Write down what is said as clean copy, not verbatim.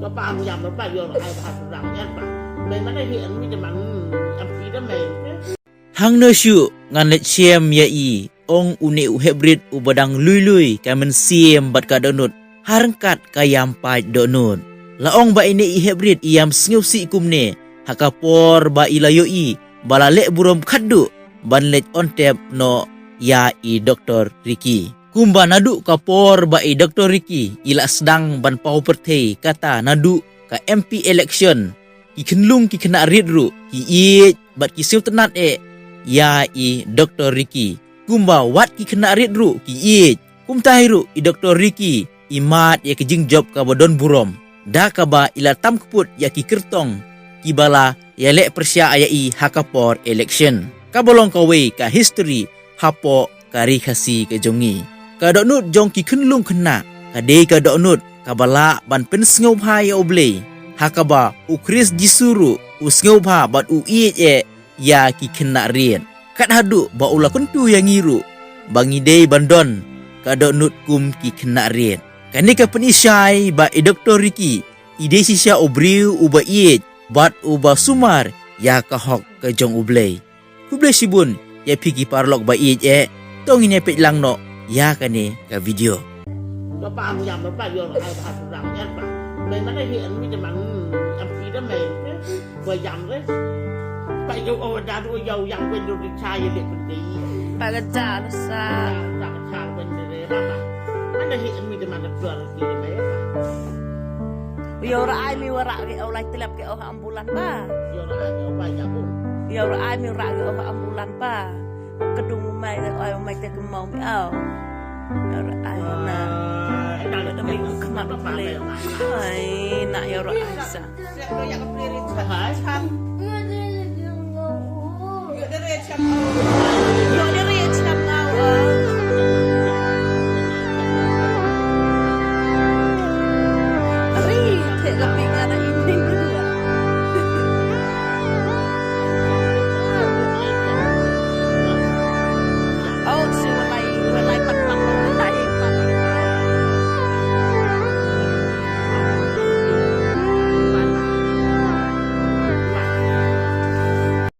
ba mu yam ba yo ai ba rang yan ba mai man hiện mi de man am pi de mai Hang no shu ngan let chem ya i ong une u hybrid u badang lui kamen siem bat ka donut harangkat kayam pai donut la ong ba ini i hybrid iam sngiu si kumne hakapor ba ilayo i bala le burom khaddu ban let on tap no ya i Dr. Ricky kumba nadu kapor ba i Dr. Ricky ila sedang ban pau pertei kata nadu ka MP election ki khenlung ki khna ridru ki i bat ki siu tenat ya i Dr. Ricky kumba wat ki kena ridru ki i kum tahiru i Dr. Ricky imat ya kijing job ka bodon burom da ka ba ila tam keput ya ki kertong ki bala ya lek persya aya i hakapor election ka bolong ka we ka history hapo kari khasi ke jongi ka donut jong ki khenlung khna ka de ka donut ka bala ban pen sngob ha ya oble hakaba u Chris jisuru u sngob ha bat u i ya ki kena rien kat hadu ba ula kuntu yang ngiru bangi dei bandon ka donut kum ki kena rien kani ka penisai ba i Dr. Ricky ide sisa obriu uba iet bat uba sumar ya ka hok ka jong ublei kublei sibun ya piki parlok ba iet tongin ya pet lang no ya kani ka video ba mu yam ba yo ai ba rang yan ba mai man hiện mi de man am pi de mai ba yam le ba yo o da do yo yang wen do di chai le pen di Pagkatsa sa da ka chang wen de ba man hiện mi de man da pla di de mai yo ra ai mi wara ke o lai telap ke o ambulan ba yo na yo ba ya bu yo ra ai mi ra ke o ambulan ba kedung mai mai te ke mau mi au yo ra ai na da da mi kemat ba le ai na yo ra ai sa hai